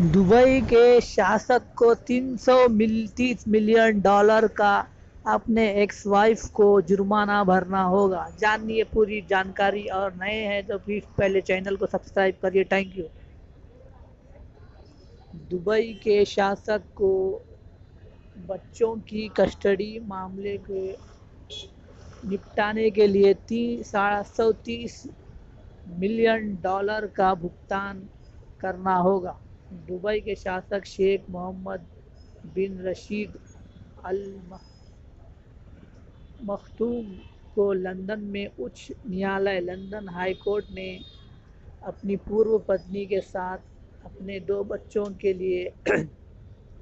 Dubai के शासक को $330 मिलियन का अपने एक्स वाइफ को जुर्माना भरना होगा। जानिए पूरी जानकारी, और नए हैं तो प्लीज पहले चैनल को सब्सक्राइब करिए। Thank you. दुबई के शासक को बच्चों की कस्टडी मामले को निपटाने के लिए $330 मिलियन का भुगतान करना होगा। दुबई के शासक शेख मोहम्मद बिन रशीद अल मखदूम को लंदन में उच्च न्यायालय लंदन हाई कोर्ट ने अपनी पूर्व पत्नी के साथ अपने 2 बच्चों के लिए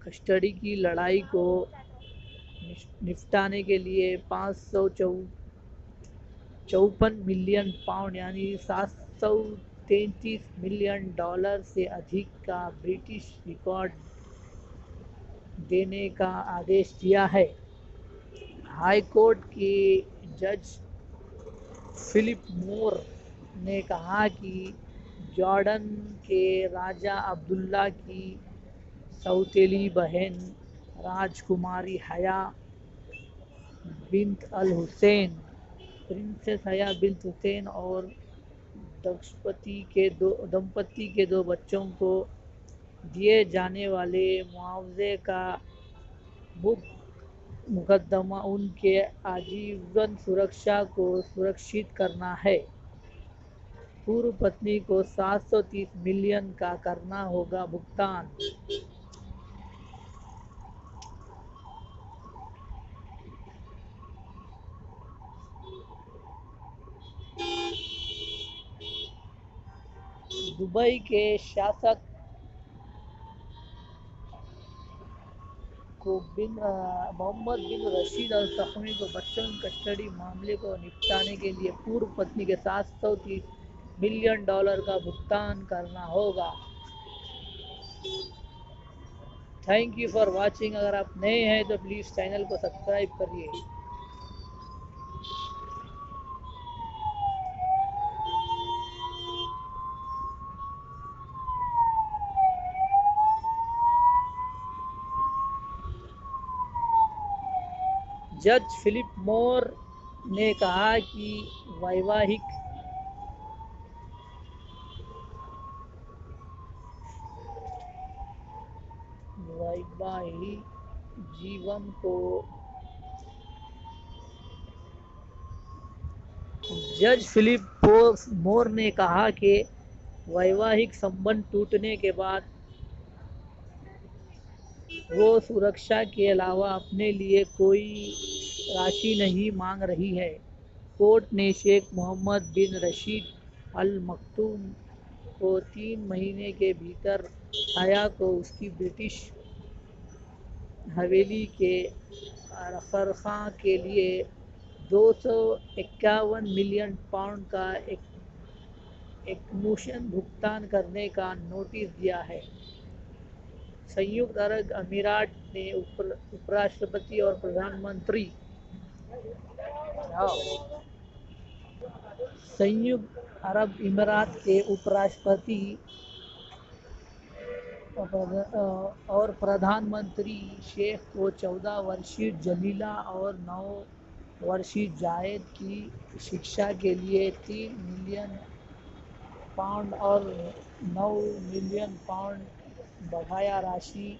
कस्टडी की लड़ाई को निपटाने के लिए £554 मिलियन यानी $733 मिलियन से अधिक का ब्रिटिश रिकॉर्ड देने का आदेश दिया है। हाई कोर्ट के जज फिलिप मोर ने कहा कि जॉर्डन के राजा अब्दुल्ला की सौतेली बहन राजकुमारी हया बिन्त अल हुसैन प्रिंसेस हया बिन्त हुसैन और दंपति के 2 बच्चों को दिए जाने वाले मुआवजे का मुकदमा उनके आजीवन सुरक्षा को सुरक्षित करना है। पूर्व पत्नी को 730 मिलियन का करना होगा भुगतान। दुबई के शासक को मोहम्मद बिन रशीद अल तखमी को बच्चों की कस्टडी मामले को निपटाने के लिए पूर्व पत्नी के $730 मिलियन का भुगतान करना होगा। Thank you for watching. अगर आप नए हैं तो प्लीज़ चैनल को सब्सक्राइब करिए। जज फिलिप मोर ने कहा कि वैवाहिक जीवन को जज फिलिप मोर ने कहा कि वैवाहिक संबंध टूटने के बाद वो सुरक्षा के अलावा अपने लिए कोई राशि नहीं मांग रही है। कोर्ट ने शेख मोहम्मद बिन रशीद अल मखदूम को 3 महीने के भीतर हया को उसकी ब्रिटिश हवेली के रखरखाव के लिए £251 मिलियन का एकमुश्त भुगतान करने का नोटिस दिया है। संयुक्त अरब अमीरात ने उपराष्ट्रपति और प्रधानमंत्री संयुक्त अरब अमीरात के उपराष्ट्रपति और प्रधानमंत्री शेख को 14 वर्षीय जलीला और 9 वर्षीय जायद की शिक्षा के लिए £3 मिलियन और £9 मिलियन बकाया राशि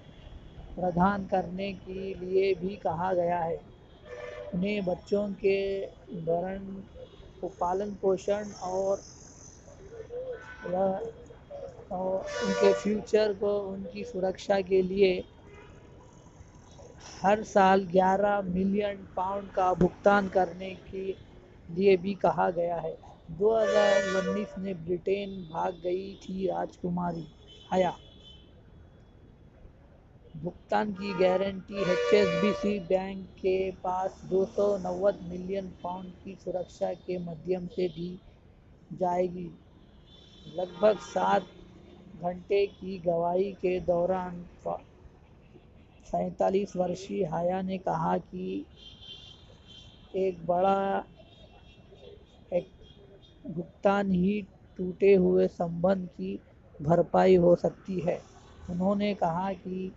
प्रदान करने के लिए भी कहा गया है। उन्हें बच्चों के पालन पोषण और उनके फ्यूचर को उनकी सुरक्षा के लिए हर साल £11 मिलियन का भुगतान करने के लिए भी कहा गया है। 2019 में ब्रिटेन भाग गई थी राजकुमारी हया। भुगतान की गारंटी HSBC बैंक के पास £290 मिलियन की सुरक्षा के माध्यम से दी जाएगी। लगभग 7 घंटे की गवाही के दौरान 47 वर्षीय हया ने कहा कि एक भुगतान ही टूटे हुए संबंध की भरपाई हो सकती है। انہوں نے کہا کہ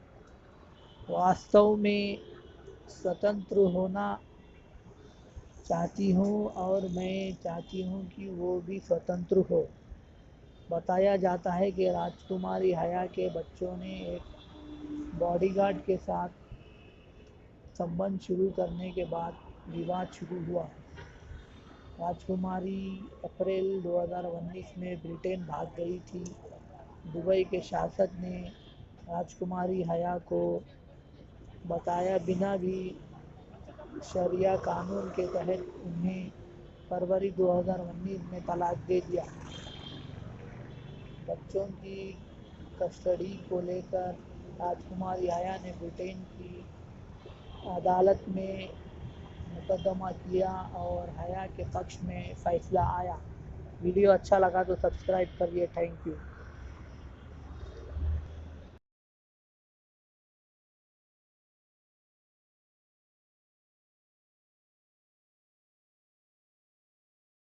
واستو میں स्वतंत्र ہونا چاہتی ہوں اور میں چاہتی ہوں کہ وہ بھی स्वतंत्र ہو۔ بتایا جاتا ہے کہ راجکماری حیا کے بچوں نے ایک باڈی گارڈ کے ساتھ سنبندھ شروع کرنے کے بعد وواد شروع ہوا۔ راجکماری اپریل 2019 میں برٹین بھاگ گئی تھی۔ دبئی کے شاسک نے راجکماری حیا کو بتائے بنا بھی شرعیہ قانون کے تحت انہیں فروری 2019 میں طلاق دے دیا۔ بچوں کی کسٹڈی کو لے کر راجکماری حیا نے برٹین کی عدالت میں مقدمہ کیا اور حیا کے پکش میں فیصلہ آیا۔ ویڈیو اچھا لگا تو سبسکرائب کریے۔ Thank you.